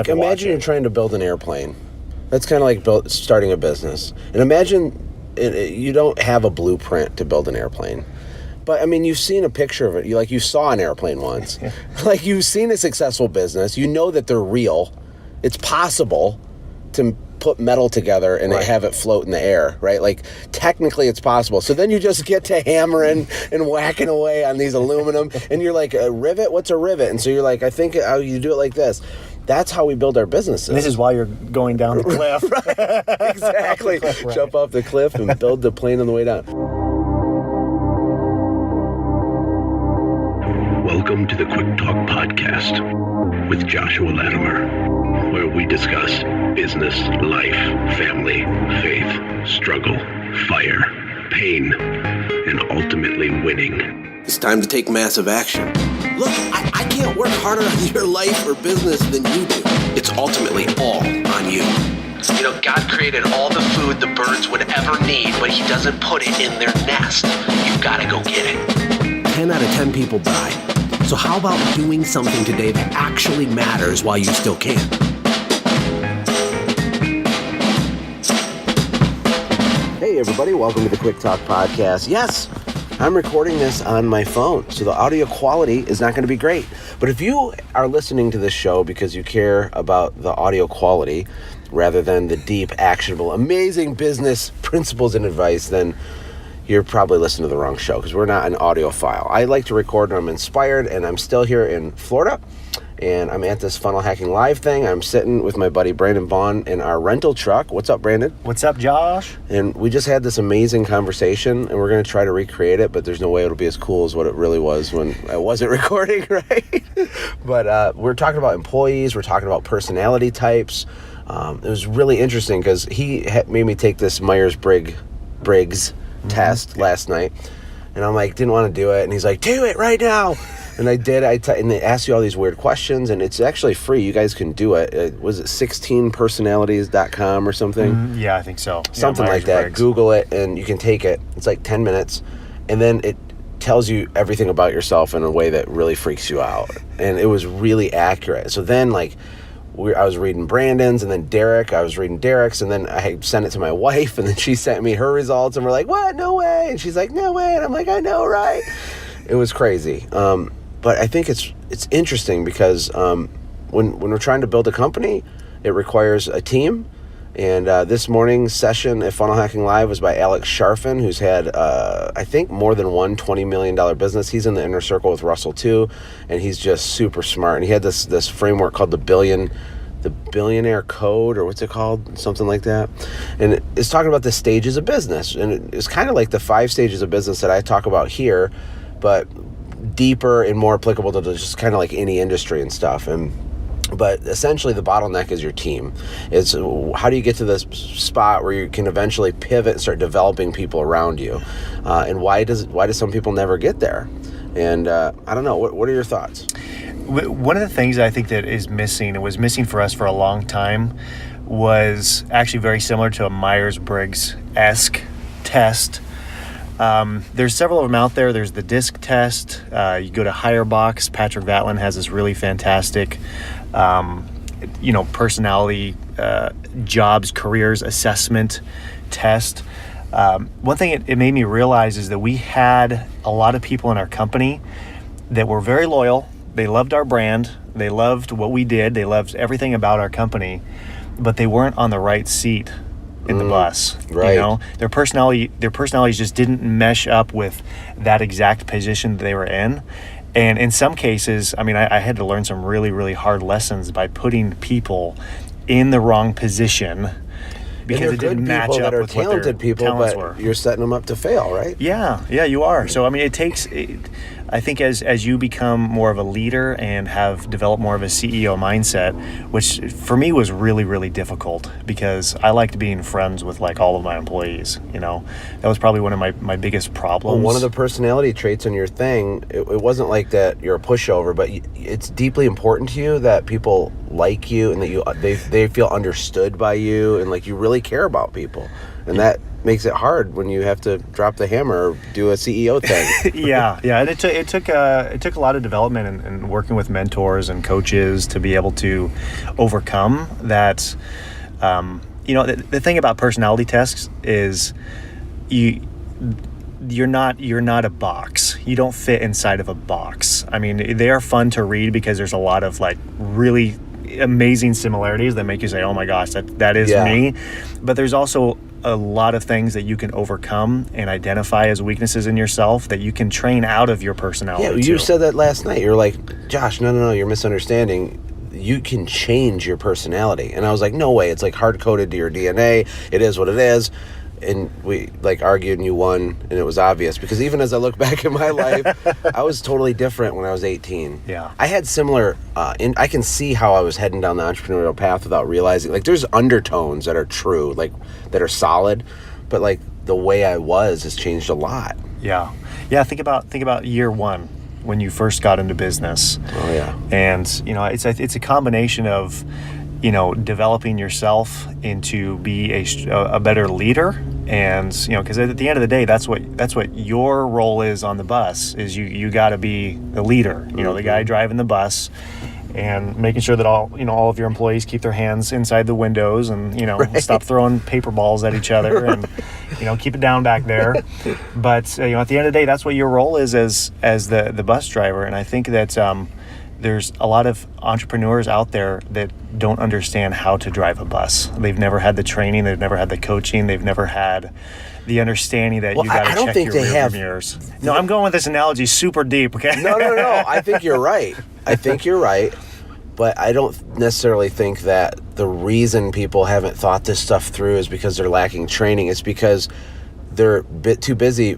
like imagine you're trying to build an airplane. That's kind of like starting a business. And imagine you don't have a blueprint to build an airplane. But, I mean, you've seen a picture of it. You saw an airplane once. Like, you've seen a successful business. You know that they're real. It's possible to put metal together and have it float in the air, right? Like, technically it's possible. So then you just get to hammering and whacking away on these aluminum. And you're like, a rivet? What's a rivet? And so you're like, I think you do it like this. That's how we build our businesses. And this is why you're going down the cliff. Right. Exactly. Cliff, right. Jump off the cliff and build the plane on the way down. Welcome to the Quick Talk Podcast with Joshua Latimer, where we discuss business, life, family, faith, struggle, fire, pain, and ultimately winning. It's time to take massive action. Look, I can't work harder on your life or business than you do. It's ultimately all on you. You know, God created all the food the birds would ever need, but he doesn't put it in their nest. You've got to go get it. 10 out of 10 people die. So how about doing something today that actually matters while you still can? Hey everybody, welcome to the Quick Talk Podcast. Yes, I'm recording this on my phone, so the audio quality is not going to be great. But if you are listening to this show because you care about the audio quality rather than the deep, actionable, amazing business principles and advice, then you're probably listening to the wrong show because we're not an audiophile. I like to record when I'm inspired, and I'm still here in Florida, and I'm at this Funnel Hacking Live thing. I'm sitting with my buddy Brandon Vaughn in our rental truck. What's up, Brandon? What's up, Josh? And we just had this amazing conversation, and we're going to try to recreate it, but there's no way it'll be as cool as what it really was when I wasn't recording, right? But we're talking about employees. We're talking about personality types. It was really interesting because he made me take this Myers-Briggs test last night, and I'm like, didn't want to do it, and he's like, do it right now. And I did. And they ask you all these weird questions, and it's actually free. You guys can do it. Was it 16personalities.com or something? Yeah, I think so. Something like that. Google it, and you can take it. It's like 10 minutes, and then it tells you everything about yourself in a way that really freaks you out. And it was really accurate. So then, like, I was reading Brandon's, and then I was reading Derek's, and then I sent it to my wife, and then she sent me her results, and we're like, what? No way. And she's like, no way. And I'm like, I know, right? It was crazy. But I think it's interesting because when we're trying to build a company, it requires a team. And this morning's session at Funnel Hacking Live was by Alex Sharfin, who's had, I think, more than one $20 million business. He's in the inner circle with Russell, too, and he's just super smart. And he had this framework called the Billionaire Code, or what's it called? Something like that. And it's talking about the stages of business. And it's kind of like the 5 stages of business that I talk about here, but deeper and more applicable to just kind of like any industry and stuff. But essentially the bottleneck is your team. It's how do you get to this spot where you can eventually pivot and start developing people around you? And why do some people never get there? And I don't know. What are your thoughts? One of the things I think that is missing, it was missing for us for a long time, was actually very similar to a Myers-Briggs-esque test. There's several of them out there. There's the DISC test. You go to Higherbox. Patrick Vatlin has this really fantastic, personality, jobs, careers assessment test. One thing it made me realize is that we had a lot of people in our company that were very loyal. They loved our brand. They loved what we did. They loved everything about our company, but they weren't on the right seat in the bus. Right. You know, their personalities just didn't mesh up with that exact position that they were in. And in some cases, I mean, I had to learn some really, really hard lessons by putting people in the wrong position because it didn't match up with what their talents were. You're setting them up to fail, right? Yeah, you are. So, I mean, I think as you become more of a leader and have developed more of a CEO mindset, which for me was really, really difficult because I liked being friends with like all of my employees, you know. That was probably one of my biggest problems. Well, one of the personality traits in your thing, it wasn't like that you're a pushover, but it's deeply important to you that people like you and that they feel understood by you and like you really care about people. And makes it hard when you have to drop the hammer or do a CEO thing. Yeah, and it took a lot of development and working with mentors and coaches to be able to overcome that. The thing about personality tests is you're not a box. You don't fit inside of a box. I mean, they are fun to read because there's a lot of like really amazing similarities that make you say, oh my gosh, that is me. But there's also a lot of things that you can overcome and identify as weaknesses in yourself that you can train out of your personality. Yeah, you said that last night. You're like, Josh, no, you're misunderstanding. You can change your personality. And I was like, no way. It's like hard-coded to your DNA. It is what it is. And we like argued and you won, and it was obvious because even as I look back in my life, I was totally different when I was 18. Yeah. I had similar, I can see how I was heading down the entrepreneurial path without realizing, like there's undertones that are true, like that are solid, but like the way I was has changed a lot. Yeah. Think about year one when you first got into business. Oh yeah. And, it's a combination of, developing yourself into be a better leader. And, because at the end of the day, that's what your role is on the bus is you got to be the leader, the guy driving the bus and making sure that all of your employees keep their hands inside the windows and, right. Stop throwing paper balls at each other and, keep it down back there. But, at the end of the day, that's what your role is as the bus driver. And I think that, there's a lot of entrepreneurs out there that don't understand how to drive a bus. They've never had the training. They've never had the coaching. They've never had the understanding that you got to check your rearview mirrors. No, I'm going with this analogy super deep, okay? No. I think you're right. But I don't necessarily think that the reason people haven't thought this stuff through is because they're lacking training. It's because they're a bit too busy.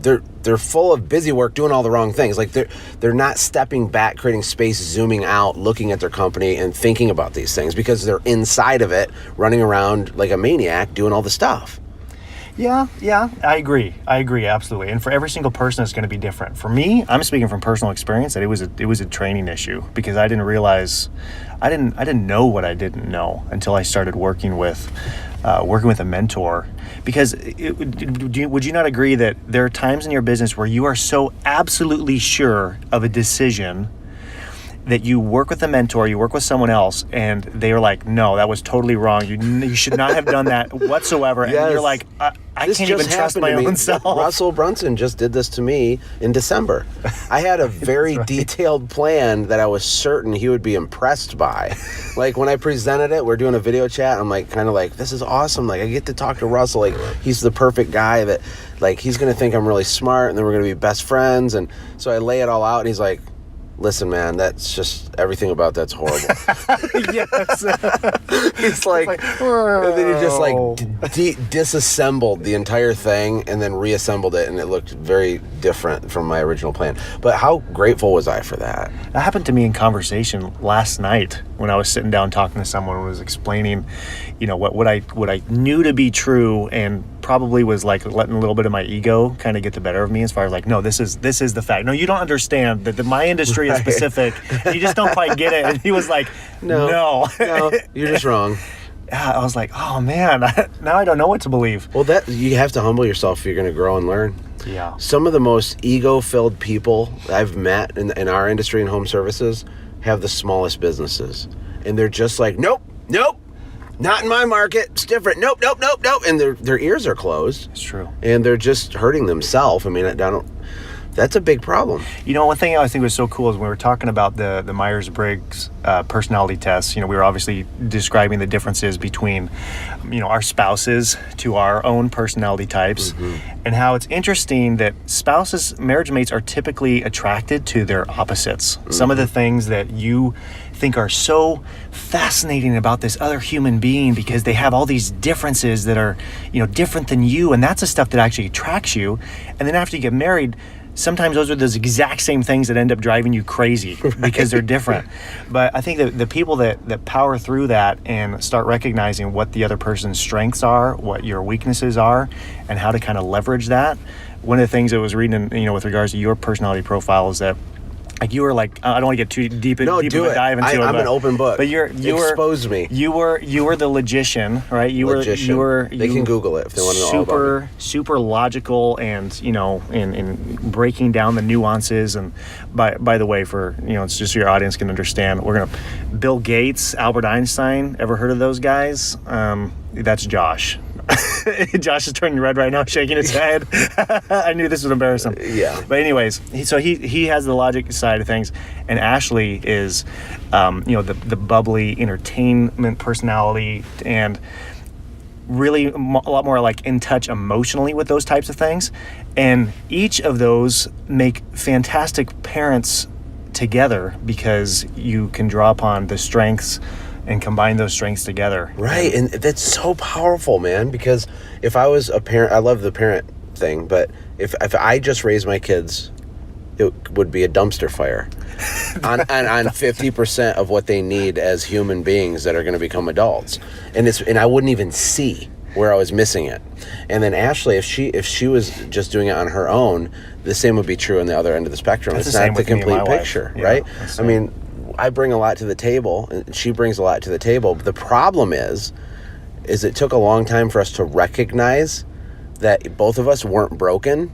They're full of busy work doing all the wrong things. Like they're not stepping back, creating space, zooming out, looking at their company and thinking about these things because they're inside of it, running around like a maniac doing all the stuff. Yeah, I agree, absolutely. And for every single person, it's going to be different. For me, I'm speaking from personal experience that it was a training issue because I didn't realize, I didn't know what I didn't know until I started working with a mentor. Because would you not agree that there are times in your business where you are so absolutely sure of a decision that you work with a mentor, you work with someone else, and they are like, no, that was totally wrong. You should not have done that whatsoever. Yes. And you're like, I can't even trust my own self. Russell Brunson just did this to me in December. I had a very right. detailed plan that I was certain he would be impressed by. Like when I presented it, we're doing a video chat. I'm like, kind of like, this is awesome. Like I get to talk to Russell. Like he's the perfect guy that like, he's going to think I'm really smart and then we're going to be best friends. And so I lay it all out and he's like, listen, man, that's just everything about that's horrible. Yes. It's like, and then he just like disassembled the entire thing and then reassembled it, and it looked very different from my original plan. But how grateful was I for that? That happened to me in conversation last night when I was sitting down talking to someone who was explaining, what I knew to be true and probably was like letting a little bit of my ego kind of get the better of me as far as like, no, this is the fact. No, you don't understand that my industry is specific. You just don't quite get it. And he was like, no, you're just wrong. I was like, oh man, now I don't know what to believe. Well, that you have to humble yourself if you're going to grow and learn. Yeah. Some of the most ego-filled people I've met in our industry in home services have the smallest businesses. And they're just like, nope, not in my market. It's different. Nope. And their ears are closed. It's true. And they're just hurting themselves. I mean, that's a big problem. One thing I think was so cool is when we were talking about the Myers-Briggs personality tests, we were obviously describing the differences between, our spouses to our own personality types, and how it's interesting that marriage mates are typically attracted to their opposites. Some of the things that you think are so fascinating about this other human being because they have all these differences that are, different than you, and that's the stuff that actually attracts you. And then after you get married, sometimes those are those exact same things that end up driving you crazy because they're different. But I think that the people that power through that and start recognizing what the other person's strengths are, what your weaknesses are, and how to kind of leverage that. One of the things I was reading, with regards to your personality profile is that Like you were like, I don't want to get too deep, No, deep do of a it. dive into it. I'm an open book. But you expose me. You were the logician, right? They can Google it if they want to know all about it. Super logical, and in breaking down the nuances. And by the way, for it's just so your audience can understand. We're gonna Bill Gates, Albert Einstein. Ever heard of those guys? That's Josh. Josh is turning red right now, shaking his head. I knew this would embarrass him. Yeah. But anyways, he has the logic side of things, and Ashley is, the bubbly entertainment personality, and really a lot more like in touch emotionally with those types of things. And each of those make fantastic parents together because you can draw upon the strengths and combine those strengths together. Right, and that's so powerful, man, because if I was a parent, I love the parent thing, but if I just raised my kids, it would be a dumpster fire on 50% of what they need as human beings that are going to become adults. And I wouldn't even see where I was missing it. And then Ashley, if she was just doing it on her own, the same would be true on the other end of the spectrum. That's it's the not same the with me and complete my picture, wife. right? Yeah, I mean, I bring a lot to the table, and she brings a lot to the table. But the problem is it took a long time for us to recognize that both of us weren't broken,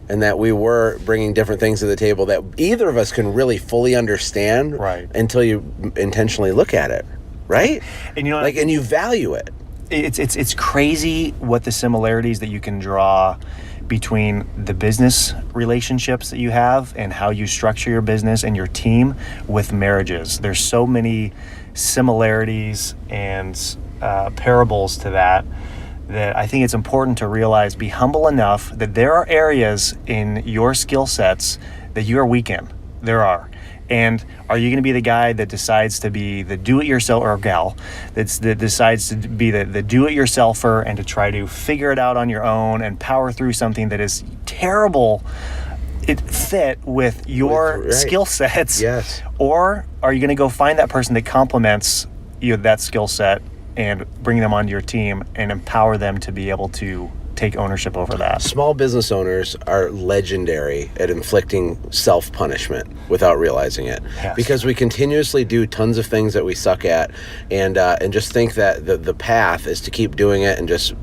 and that we were bringing different things to the table that either of us can really fully understand, right, until you intentionally look at it, right? And and you value it. It's crazy what the similarities that you can draw between the business relationships that you have and how you structure your business and your team with marriages. There's so many similarities and parables to that I think it's important to realize, be humble enough that there are areas in your skill sets that you are weak in. There are. And are you going to be the guy that decides to be the do-it-yourself, or gal that decides to be the do-it-yourselfer and to try to figure it out on your own and power through something that is terrible fit with your skill sets? Yes. Or are you going to go find that person that complements that skill set and bring them onto your team and empower them to be able to take ownership over that? Small business owners are legendary at inflicting self-punishment without realizing it. Yes. Because we continuously do tons of things that we suck at, and just think that the path is to keep doing it and just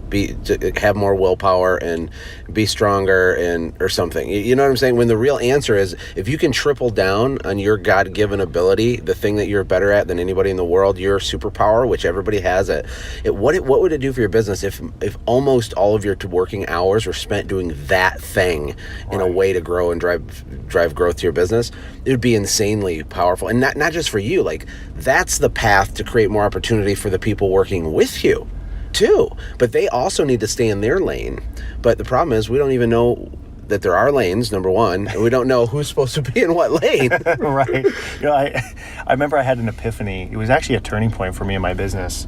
have more willpower and be stronger or something. You know what I'm saying? When the real answer is, if you can triple down on your God-given ability, the thing that you're better at than anybody in the world, your superpower, which everybody has, what would it do for your business if almost all of your working hours were spent doing that thing in a way to grow and drive growth to your business? It would be insanely powerful. And not just for you, like, that's the path to create more opportunity for the people working with you too. But they also need to stay in their lane. But the problem is, we don't even know that there are lanes, number one, and we don't know who's supposed to be in what lane. Right. I remember I had an epiphany. It was actually a turning point for me in my business.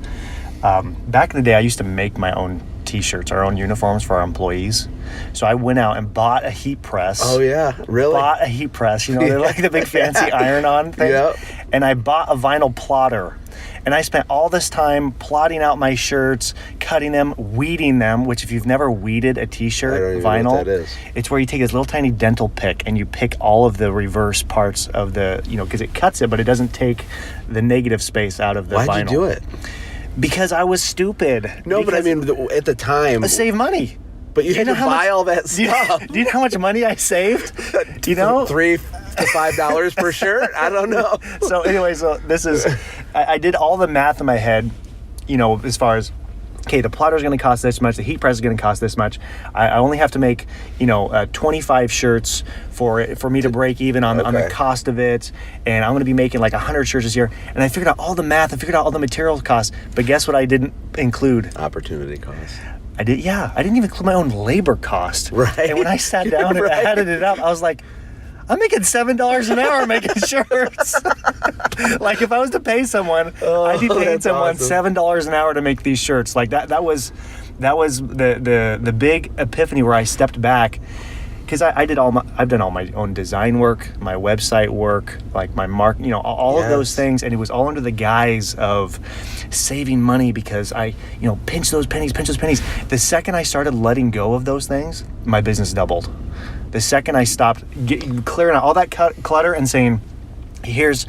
Back in the day, I used to make my own T-shirts, our own uniforms for our employees. So I went out and bought a heat press. Oh yeah, really? Bought a heat press. They're like the big fancy iron-on thing. Yep. And I bought a vinyl plotter. And I spent all this time plotting out my shirts, cutting them, weeding them, which if you've never weeded a T-shirt, I don't even vinyl, know what that is. It's where you take this little tiny dental pick and you pick all of the reverse parts of the, because it cuts it, but it doesn't take the negative space out of the vinyl. Why'd you do it? Because I was stupid. No, but I mean, at the time... To save money. But you had to buy all that stuff. Do you know how much money I saved? $3 to $5 per shirt? I don't know. So anyway, this is... I did all the math in my head, as far as, okay, the plotter is going to cost this much, the heat press is going to cost this much. I only have to make, 25 shirts for me to break even on the cost of it, and I'm going to be making like 100 shirts this year. And I figured out all the math, I figured out all the material costs, but guess what I didn't include? Opportunity costs. I didn't even include my own labor cost. Right. And when I sat down and added it up, I was like, I'm making $7 an hour making shirts. Like, if I was to pay someone, I'd be paying someone awesome. $7 an hour to make these shirts. Like that was the big epiphany where I stepped back, because I've done all my own design work, my website work, like my all of those things, and it was all under the guise of saving money, because I pinch those pennies. The second I started letting go of those things, my business doubled. The second I stopped clearing out all that clutter and saying, yes,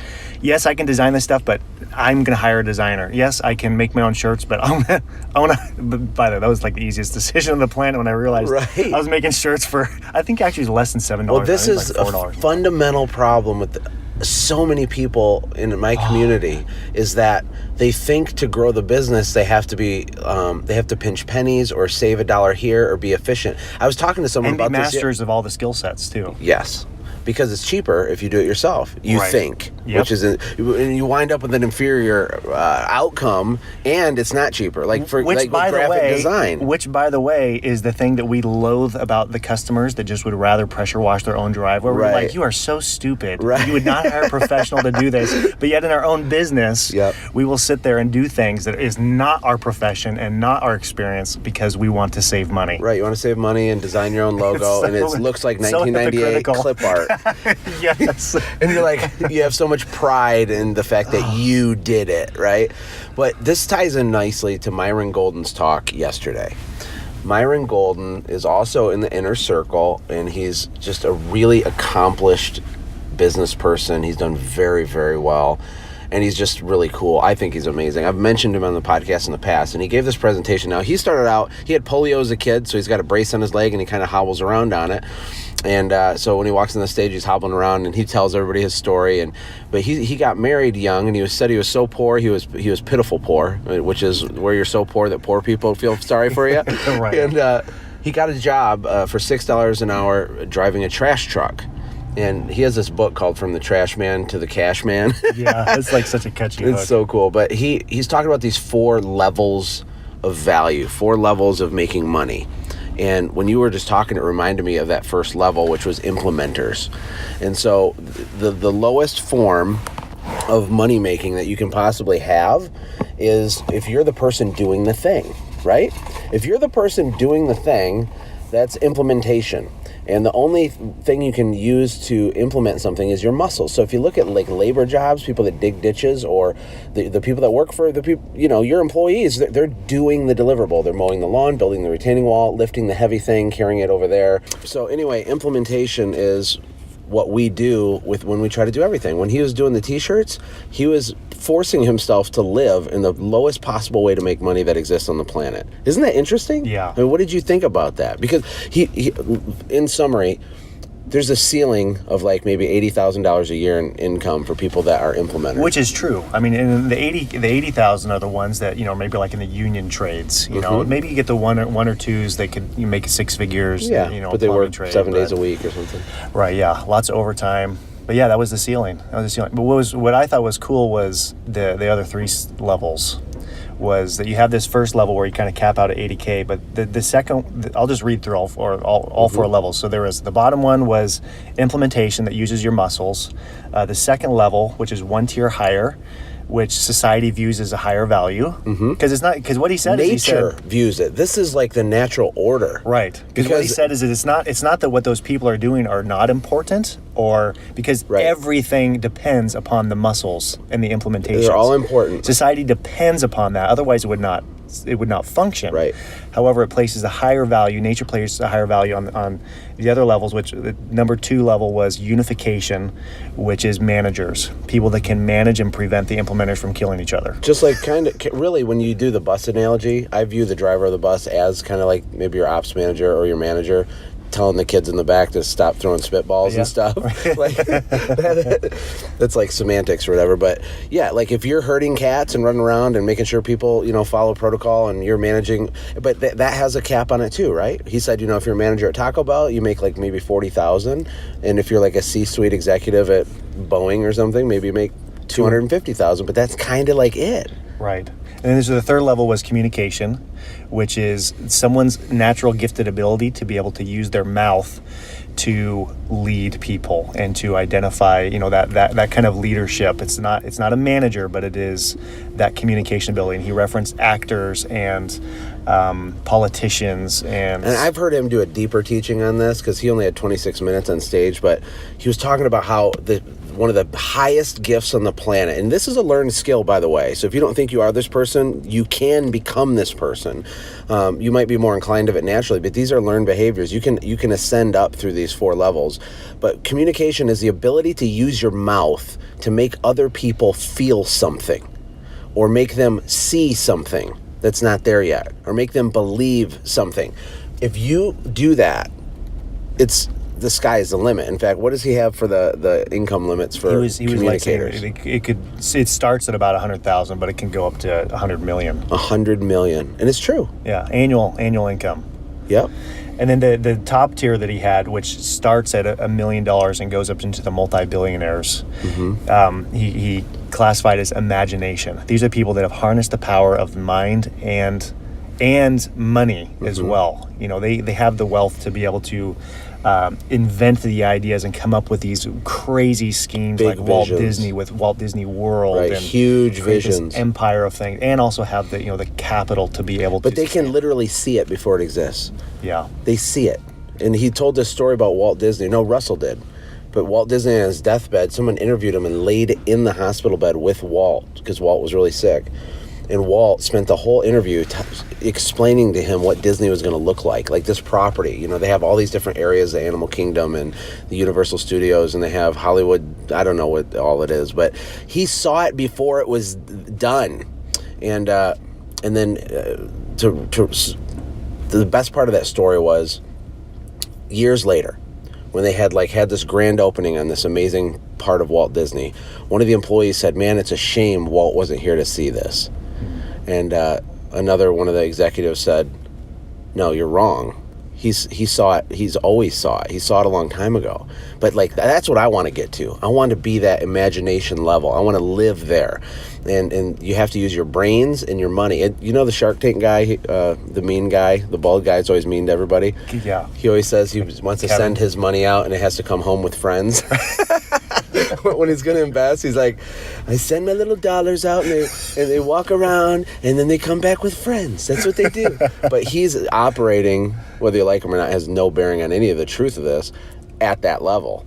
I can design this stuff, but I'm going to hire a designer. Yes, I can make my own shirts, but I want to, by the way, that was like the easiest decision on the planet when I realized I was making shirts for, I think actually it's less than $7. Well, this is like a fundamental problem with so many people in my community is that they think to grow the business they have to be they have to pinch pennies or save $1 here or be efficient. I was talking to someone about this. And be masters of all the skill sets too. Yes. Because it's cheaper if you do it yourself, you think, which is, and you wind up with an inferior outcome, and it's not cheaper. Like for graphic design, which by the way is the thing that we loathe about the customers that just would rather pressure wash their own driveway. We're like, you are so stupid. You would not hire a professional to do this, but yet in our own business, we will sit there and do things that is not our profession and not our experience because we want to save money. Right, you want to save money and design your own logo, and it looks like 1998 clip art. Yes. And you're like, you have so much pride in the fact that you did it, right? But this ties in nicely to Myron Golden's talk yesterday. Myron Golden is also in the inner circle, and he's just a really accomplished business person. He's done very, very well. And he's just really cool. I think he's amazing. I've mentioned him on the podcast in the past, and he gave this presentation. Now, he started out, he had polio as a kid, so he's got a brace on his leg, and he kind of hobbles around on it. And so when he walks on the stage, he's hobbling around, and he tells everybody his story. But he got married young, and he said he was so poor, he was pitiful poor, which is where you're so poor that poor people feel sorry for you. Right. And he got a job for $6 an hour driving a trash truck. And he has this book called From the Trash Man to the Cash Man. Yeah, it's like such a catchy book. It's so cool. But he's talking about these 4 levels of value, 4 levels of making money. And when you were just talking, it reminded me of that first level, which was implementers. And so the lowest form of money making that you can possibly have is if you're the person doing the thing, right? If you're the person doing the thing, that's implementation. And the only thing you can use to implement something is your muscles. So if you look at like labor jobs, people that dig ditches, or the people that work for the people, your employees, they're doing the deliverable. They're mowing the lawn, building the retaining wall, lifting the heavy thing, carrying it over there. So anyway, implementation is what we do with when we try to do everything. When he was doing the t-shirts, he was forcing himself to live in the lowest possible way to make money that exists on the planet. Isn't that interesting? Yeah. I mean, what did you think about that? Because he in summary, there's a ceiling of like maybe $80,000 a year in income for people that are implementers. Which is true. I mean, and the 80,000 are the ones that, maybe like in the union trades, maybe you get the one or twos that could make 6 figures. Yeah, but they work 7 days a week or something. Right, yeah. Lots of overtime. But yeah, that was the ceiling. But what I thought was cool was the other 3 levels. Was that you have this first level where you kind of cap out at 80K, but the second, I'll just read through all 4 levels. So there was, the bottom one was implementation that uses your muscles. The second level, which is 1 tier higher, which society views as a higher value. Because what he said nature is nature views it. This is like the natural order. Right. Because what he said is that it's not that what those people are doing are not important, or because everything depends upon the muscles and the implementation. They're all important. Society depends upon that. Otherwise, it would not function. Right. However, it places a higher value. Nature places a higher value on the other levels, which the number 2 level was unification, which is managers, people that can manage and prevent the implementers from killing each other. Just like really when you do the bus analogy, I view the driver of the bus as kind of like maybe your ops manager or your manager, telling the kids in the back to stop throwing spitballs and stuff. Like that's like semantics or whatever. But yeah, like if you're herding cats and running around and making sure people, follow protocol and you're managing, but that has a cap on it too, right? He said, if you're a manager at Taco Bell, you make like maybe $40,000. And if you're like a C-suite executive at Boeing or something, maybe you make $250,000, but that's kind of like it. Right. And then so the third level was communication, which is someone's natural gifted ability to be able to use their mouth to lead people and to identify, that kind of leadership. It's not a manager, but it is that communication ability. And he referenced actors and politicians and I've heard him do a deeper teaching on this because he only had 26 minutes on stage, but he was talking about how one of the highest gifts on the planet. And this is a learned skill, by the way. So if you don't think you are this person, you can become this person. You might be more inclined to it naturally, but these are learned behaviors. You can ascend up through these 4 levels. But communication is the ability to use your mouth to make other people feel something, or make them see something that's not there yet, or make them believe something. If you do that, the sky is the limit. In fact, what does he have for the income limits for communicators? It starts at about 100,000, but it can go up to 100 million. 100 million, and it's true. Yeah, annual income. Yep. And then the top tier that he had, which starts at $1 million and goes up into the multi-billionaires, he classified as imagination. These are people that have harnessed the power of the mind and money as well. You know, they have the wealth to be able to invent the ideas and come up with these crazy schemes, big like visions. Walt Disney with Walt Disney World, right? And huge this visions, empire of things, and also have the capital to be able to. But they can literally see it before it exists. Yeah, they see it. And he told this story about Walt Disney. No, Russell did. But Walt Disney on his deathbed, someone interviewed him and laid in the hospital bed with Walt because Walt was really sick. And Walt spent the whole interview explaining to him what Disney was going to look like this property. You know, they have all these different areas, the Animal Kingdom and the Universal Studios, and they have Hollywood. I don't know what all it is, but he saw it before it was done. And then the best part of that story was years later, when they had this grand opening on this amazing part of Walt Disney, one of the employees said, "Man, it's a shame Walt wasn't here to see this." And another one of the executives said, "No, you're wrong. He saw it. He's always saw it. He saw it a long time ago." But that's what I want to get to. I want to be that imagination level. I want to live there. And you have to use your brains and your money. And you know the Shark Tank guy, the mean guy, the bald guy is always mean to everybody? Yeah. He always says he wants to send his money out and it has to come home with friends. When he's going to invest, he's like, "I send my little dollars out and they walk around and then they come back with friends. That's what they do." But he's operating, whether you like him or not, has no bearing on any of the truth of this at that level.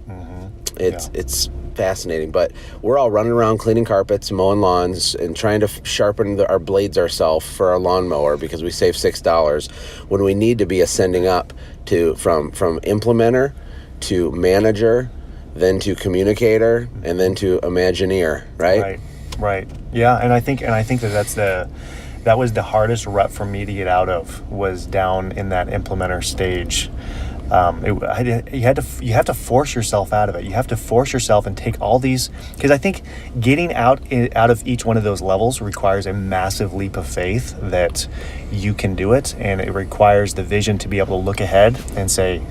It's fascinating. But we're all running around cleaning carpets, mowing lawns, and trying to sharpen our blades ourselves for our lawnmower because we save $6 when we need to be ascending up to from implementer to manager, then to communicator, and then to Imagineer, right? Right. Yeah, and I think that was the hardest rut for me to get out of, was down in that implementer stage. You have to force yourself out of it. You have to force yourself and take all these, because I think getting out of each one of those levels requires a massive leap of faith that you can do it, and it requires the vision to be able to look ahead and say,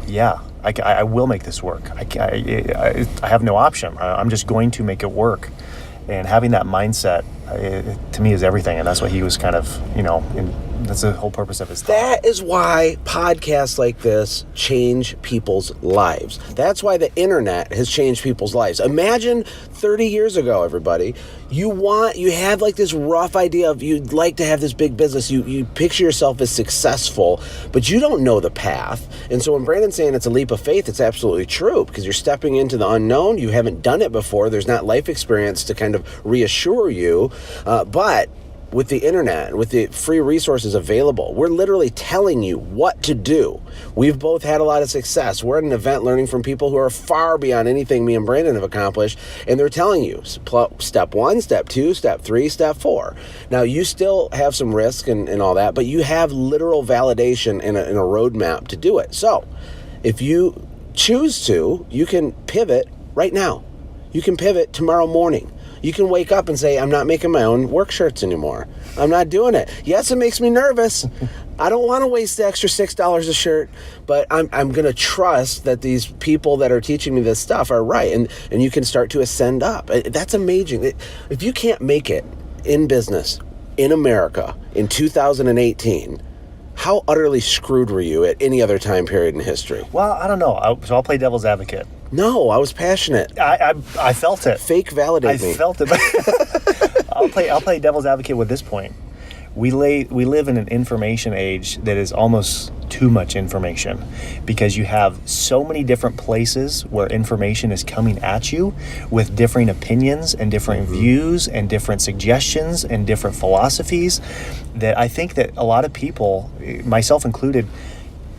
"Yeah, I will make this work. I have no option. I'm just going to make it work." And having that mindset, to me, is everything. And that's what he was kind of, that's the whole purpose of his thought. That is why podcasts like this change people's lives. That's why the internet has changed people's lives. Imagine 30 years ago, everybody, you had this rough idea of you'd like to have this big business. You picture yourself as successful, but you don't know the path. And so when Brandon's saying it's a leap of faith, it's absolutely true, because you're stepping into the unknown. You haven't done it before. There's not life experience to kind of reassure you. But with the internet, with the free resources available, we're literally telling you what to do. We've both had a lot of success. We're at an event learning from people who are far beyond anything me and Brandon have accomplished, and they're telling you step 1, step 2, step 3, step 4. Now, you still have some risk and all that, but you have literal validation in a roadmap to do it. So if you choose to, you can pivot right now. You can pivot tomorrow morning. You can wake up and say, "I'm not making my own work shirts anymore. I'm not doing it. Yes, it makes me nervous. I don't want to waste the extra $6 a shirt, but I'm going to trust that these people that are teaching me this stuff are right." And you can start to ascend up. That's amazing. If you can't make it in business in America in 2018, how utterly screwed were you at any other time period in history? Well, I don't know. So I'll play devil's advocate. No, I was passionate. I felt it. Fake validate me. I felt it. I'll play devil's advocate with this point. we live in an information age that is almost too much information, because you have so many different places where information is coming at you with differing opinions and different views and different suggestions and different philosophies, that I think that a lot of people, myself included,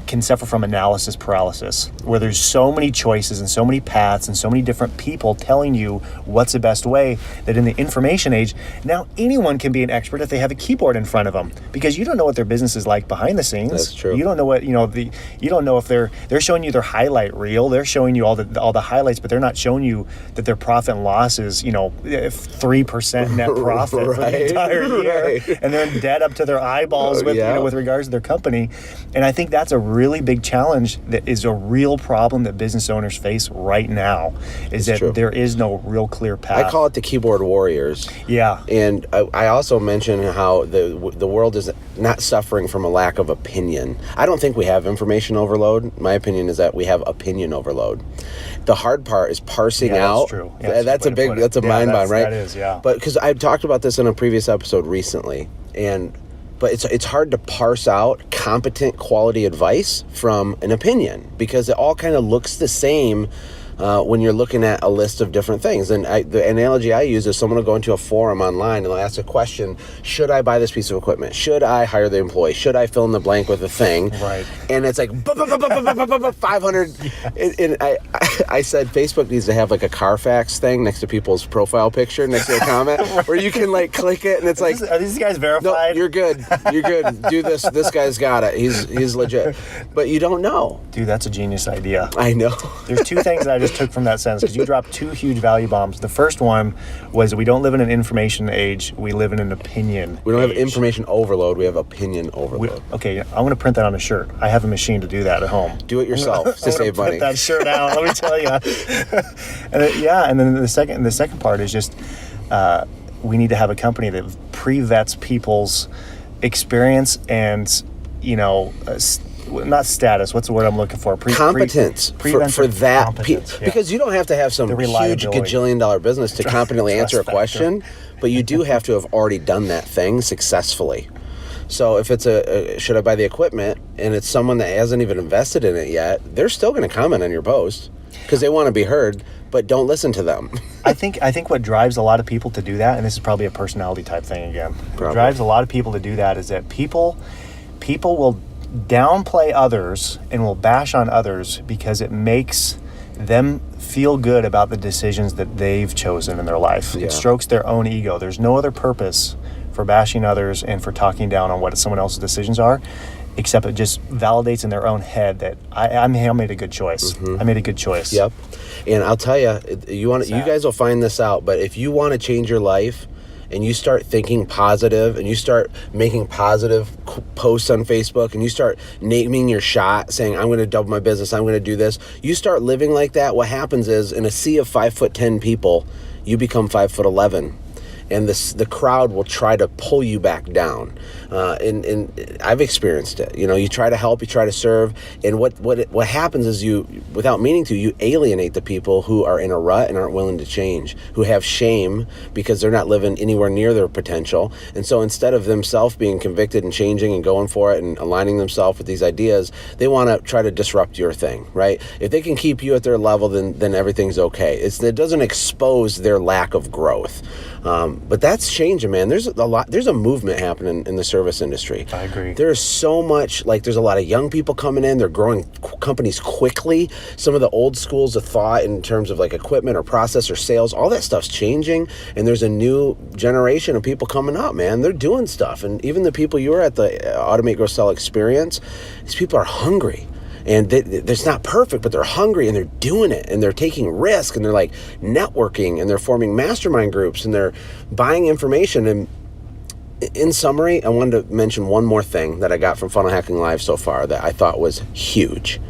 can suffer from analysis paralysis, where there's so many choices and so many paths and so many different people telling you what's the best way, that in the information age, now anyone can be an expert if they have a keyboard in front of them, because you don't know what their business is like behind the scenes. That's true. You don't know what, you don't know if they're showing you their highlight reel, they're showing you all the highlights, but they're not showing you that their profit and loss is, 3% net profit for the entire year, and they're in debt up to their eyeballs with regards to their company. And I think that's a really big challenge, that is a real problem that business owners face right now, is that there is no real clear path. I call it the keyboard warriors. Yeah. And I also mentioned how the world is not suffering from a lack of opinion. I don't think we have information overload. My opinion is that we have opinion overload. The hard part is parsing out. That's true. Yeah, that's a mind bond, right? That is, yeah. But because I talked about this in a previous episode recently, but it's hard to parse out competent quality advice from an opinion, because it all kind of looks the same when you're looking at a list of different things. And the analogy I use is someone will go into a forum online and they'll ask a question: should I buy this piece of equipment? Should I hire the employee? Should I fill in the blank with a thing? Right. And it's like 500. And I said Facebook needs to have like a Carfax thing next to people's profile picture, next to a comment, where you can like click it and it's like, are these guys verified? No, you're good. Do this. This guy's got it. He's legit. But you don't know. Dude, that's a genius idea. I know. There's two things that I just took from that sentence, because you dropped two huge value bombs. The first one was, we don't live in an information age, we live in an opinion We don't age. have information overload, we have opinion overload. Okay, I'm going to print that on a shirt. I have a machine to do that at home. Do it yourself to save money. Print that shirt out, let me tell you. And then the second part is just, we need to have a company that pre-vets people's experience and, not status. What's the word I'm looking for? Competence for that. Competence, because you don't have to have some huge gajillion-dollar business to competently answer a question, but you do have to have already done that thing successfully. So if it's should I buy the equipment, and it's someone that hasn't even invested in it yet, they're still going to comment on your post because they want to be heard, but don't listen to them. I think what drives a lot of people to do that, and this is probably a personality type thing again, what drives a lot of people to do that is that people will downplay others and will bash on others because it makes them feel good about the decisions that they've chosen in their life. Yeah. It strokes their own ego. There's no other purpose for bashing others and for talking down on what someone else's decisions are, except it just validates in their own head that I made a good choice. I made a good choice. Yep. And I'll tell you, you guys will find this out, but if you want to change your life, and you start thinking positive, and you start making positive posts on Facebook, and you start naming your shot, saying, I'm going to double my business, I'm going to do this. You start living like that, what happens is, in a sea of 5'10" people, you become 5'11". And the crowd will try to pull you back down. And I've experienced it. You try to help, you try to serve, and what happens is you, without meaning to, you alienate the people who are in a rut and aren't willing to change, who have shame because they're not living anywhere near their potential. And so instead of themselves being convicted and changing and going for it and aligning themselves with these ideas, they want to try to disrupt your thing, right? If they can keep you at their level, then everything's okay. It doesn't expose their lack of growth. But that's changing, man. There's a movement happening in the service industry. I agree. There's so much, there's a lot of young people coming in. They're growing companies quickly. Some of the old schools of thought in terms of equipment or process or sales, all that stuff's changing. And there's a new generation of people coming up, man. They're doing stuff. And even the people you were at the Automate, Grow, Sell experience, these people are hungry. And it's not perfect, but they're hungry and they're doing it and they're taking risk and they're networking and they're forming mastermind groups and they're buying information. And in summary, I wanted to mention one more thing that I got from Funnel Hacking Live so far that I thought was huge.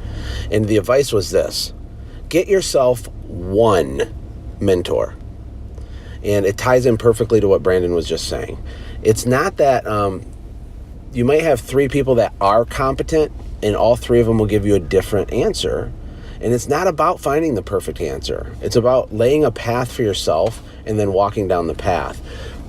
And the advice was this: get yourself one mentor. And it ties in perfectly to what Brandon was just saying. It's not that you might have 3 people that are competent, and all 3 of them will give you a different answer. And it's not about finding the perfect answer. It's about laying a path for yourself and then walking down the path.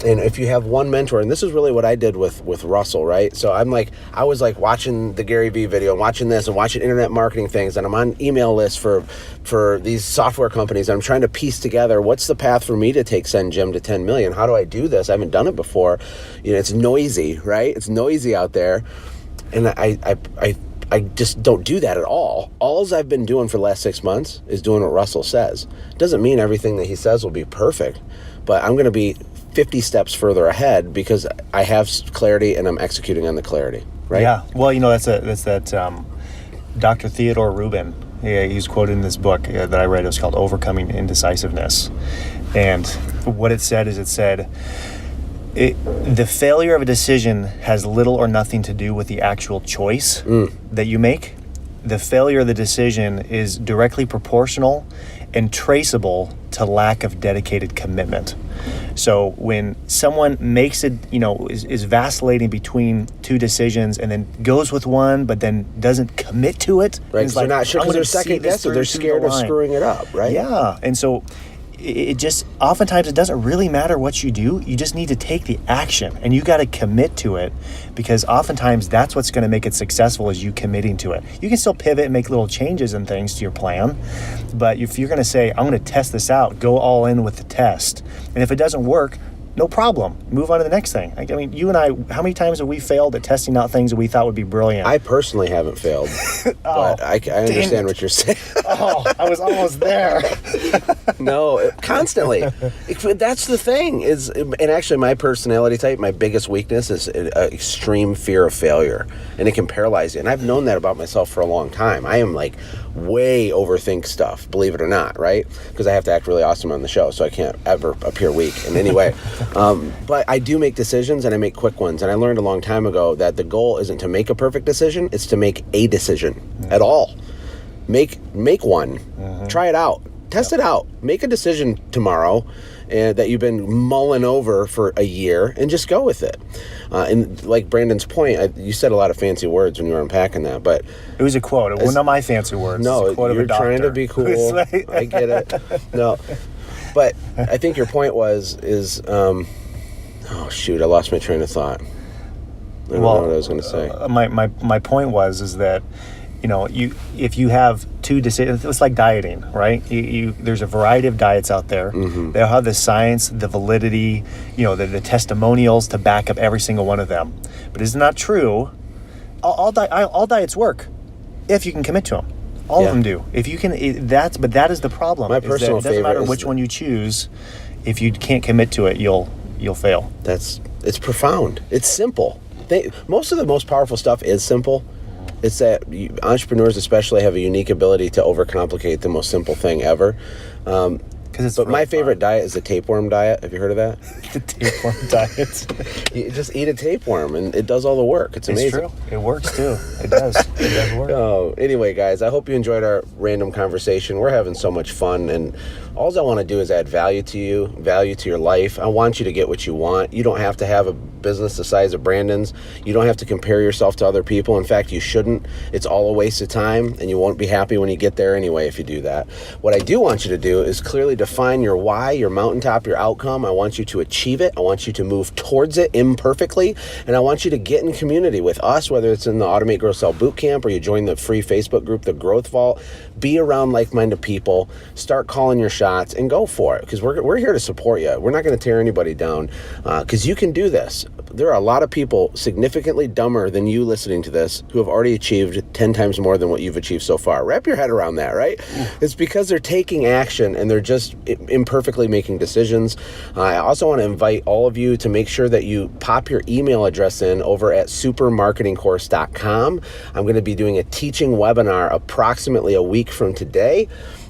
And if you have one mentor, and this is really what I did with Russell, right? So I was like watching the Gary Vee video and watching this and watching internet marketing things, and I'm on email lists for these software companies. And I'm trying to piece together what's the path for me to take Send Jim to 10 million. How do I do this? I haven't done it before. It's noisy, right? It's noisy out there. And I just don't do that at all. All I've been doing for the last 6 months is doing what Russell says. Doesn't mean everything that he says will be perfect, but I'm going to be 50 steps further ahead because I have clarity and I'm executing on the clarity, right? Yeah. Well, that's that Dr. Theodore Rubin. Yeah, he's quoted in this book that I read. It was called Overcoming Indecisiveness. And what it said, the failure of a decision has little or nothing to do with the actual choice that you make. The failure of the decision is directly proportional and traceable to lack of dedicated commitment. So when someone makes it, is vacillating between two decisions and then goes with one, but then doesn't commit to it. Right, because they're not sure, because they're second guessing. They're scared of screwing it up, right? Yeah, and so it just, oftentimes it doesn't really matter what you do. You just need to take the action, and you got to commit to it, because oftentimes that's what's going to make it successful, is you committing to it. You can still pivot and make little changes and things to your plan, but if you're going to say, I'm going to test this out, go all in with the test. And if it doesn't work, no problem. Move on to the next thing. I mean, you and I, how many times have we failed at testing out things that we thought would be brilliant? I personally haven't failed, but I understand what you're saying. I was almost there. No, constantly. That's the thing. And actually, my personality type, my biggest weakness is an extreme fear of failure, and it can paralyze you. And I've known that about myself for a long time. I am like way overthink stuff, believe it or not, right? Because I have to act really awesome on the show, so I can't ever appear weak in any way. But I do make decisions, and I make quick ones. And I learned a long time ago that the goal isn't to make a perfect decision, it's to make a decision at all. Make one. Try it out. Test it out. Make a decision tomorrow that you've been mulling over for a year, and just go with it. And like Brandon's point, you said a lot of fancy words when you were unpacking that, but it was a quote. It wasn't not my fancy words. No, it's a quote you're of a doctor. Trying to be cool. I get it. No, but I think your point oh shoot, I lost my train of thought. I don't know what I was going to say. My point is that, if you have two decisions, it's like dieting, right? There's a variety of diets out there. They'll have the science, the validity, the testimonials to back up every single one of them. But it's not true. All diets work if you can commit to them. All of them do. If you can, but that is the problem. My personal favorite. It doesn't matter which one you choose. If you can't commit to it, you'll fail. It's profound. It's simple. Most of the most powerful stuff is simple. It's that entrepreneurs especially have a unique ability to overcomplicate the most simple thing ever. But my favorite diet is the tapeworm diet. Have you heard of that? The tapeworm diet. You just eat a tapeworm, and it does all the work. It's amazing. It's true. It works too. It does. It does work. Oh, anyway, guys, I hope you enjoyed our random conversation. We're having so much fun, and all I want to do is add value to you, value to your life. I want you to get what you want. You don't have to have a business the size of Brandon's. You don't have to compare yourself to other people. In fact, you shouldn't. It's all a waste of time, and you won't be happy when you get there anyway if you do that. What I do want you to do is clearly define your why, your mountaintop, your outcome. I want you to achieve it. I want you to move towards it imperfectly, and I want you to get in community with us, whether it's in the Automate, Grow, Sell Bootcamp or you join the free Facebook group, The Growth Vault. Be around like-minded people. Start calling your shots and go for it, because we're here to support you. We're not going to tear anybody down, because you can do this. There are a lot of people significantly dumber than you listening to this who have already achieved 10 times more than what you've achieved so far. Wrap your head around that, right? It's because they're taking action and they're just imperfectly making decisions. I also want to invite all of you to make sure that you pop your email address in over at supermarketingcourse.com. I'm going to be doing a teaching webinar approximately a week from today.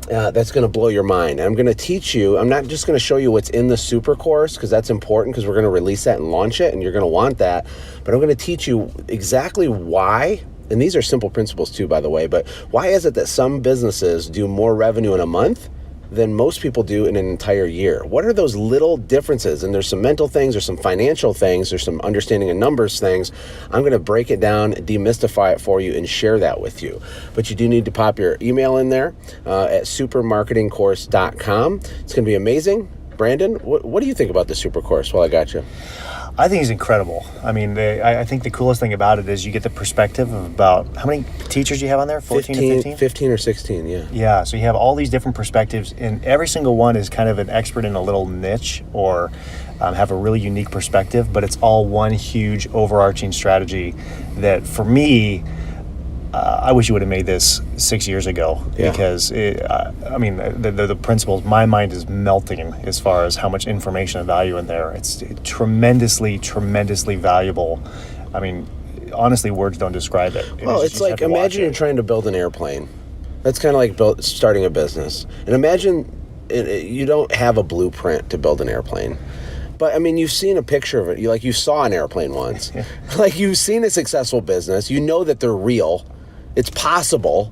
That's going to blow your mind. And I'm going to teach you, I'm not just going to show you what's in the super course, because that's important, because we're going to release that and launch it, and you're going to want that. But I'm going to teach you exactly why, and these are simple principles too, by the way, but why is it that some businesses do more revenue in a month than most people do in an entire year? What are those little differences? And there's some mental things, there's some financial things, there's some understanding of numbers things. I'm going to break it down, demystify it for you, and share that with you. But you do need to pop your email in there at supermarketingcourse.com. It's going to be amazing. Brandon, what do you think about the super course while I got you? I think it's incredible. I mean, I think the coolest thing about it is you get the perspective of about, how many teachers do you have on there? 14 or 15? 15 or 16, yeah. Yeah, so you have all these different perspectives, and every single one is kind of an expert in a little niche or have a really unique perspective, but it's all one huge overarching strategy that, for me, I wish you would have made this 6 years ago, because the principles, my mind is melting as far as how much information and value in there. It's tremendously valuable. I mean, honestly, words don't describe it. Well, it's like, imagine you're trying to build an airplane. That's kind of like starting a business. And imagine you don't have a blueprint to build an airplane. But I mean, you've seen a picture of it. You saw an airplane once. Like, you've seen a successful business. You know that they're real. It's possible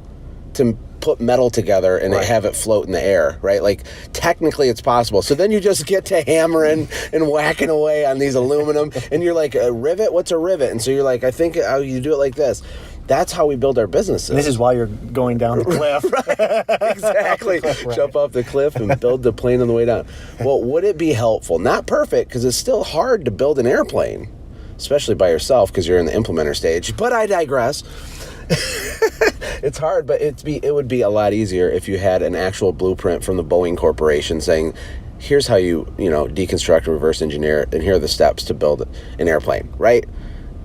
to put metal together and have it float in the air, right? Like, technically it's possible. So then you just get to hammering and whacking away on these aluminum, and you're like, a rivet? What's a rivet? And so you're like, I think you do it like this. That's how we build our businesses. And this is why you're going down the cliff. Right. Exactly. Jump off the cliff and build the plane on the way down. Well, would it be helpful? Not perfect, because it's still hard to build an airplane, especially by yourself, because you're in the implementer stage. But I digress. It's hard, but it would be a lot easier if you had an actual blueprint from the Boeing Corporation saying, here's how you deconstruct and reverse engineer, and here are the steps to build an airplane, right?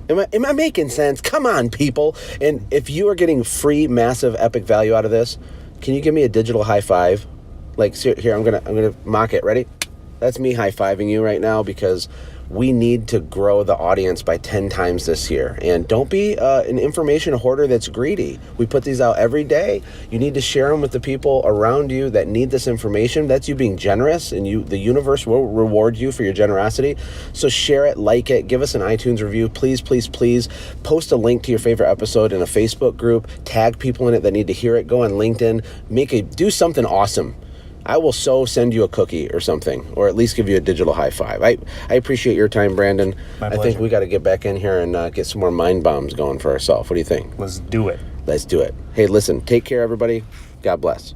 Am I making sense? Come on, people. And if you are getting free, massive, epic value out of this, can you give me a digital high five? Like, here, I'm gonna mock it. Ready? That's me high-fiving you right now, because we need to grow the audience by 10 times this year. And don't be an information hoarder that's greedy. We put these out every day. You need to share them with the people around you that need this information. That's you being generous, and the universe will reward you for your generosity. So share it, like it, give us an iTunes review. Please, please, please post a link to your favorite episode in a Facebook group. Tag people in it that need to hear it. Go on LinkedIn. Do something awesome. I will send you a cookie or something, or at least give you a digital high five. I appreciate your time, Brandon. My pleasure. I think we got to get back in here and get some more mind bombs going for ourselves. What do you think? Let's do it. Let's do it. Hey, listen, take care, everybody. God bless.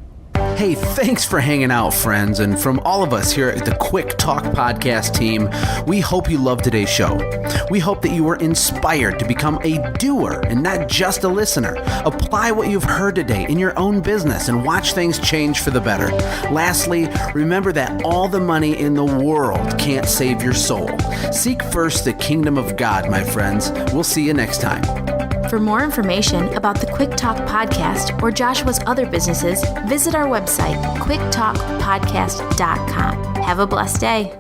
Hey, thanks for hanging out, friends. And from all of us here at the Quick Talk Podcast team, we hope you loved today's show. We hope that you were inspired to become a doer and not just a listener. Apply what you've heard today in your own business and watch things change for the better. Lastly, remember that all the money in the world can't save your soul. Seek first the kingdom of God, my friends. We'll see you next time. For more information about the Quick Talk Podcast or Joshua's other businesses, visit our website, quicktalkpodcast.com. Have a blessed day.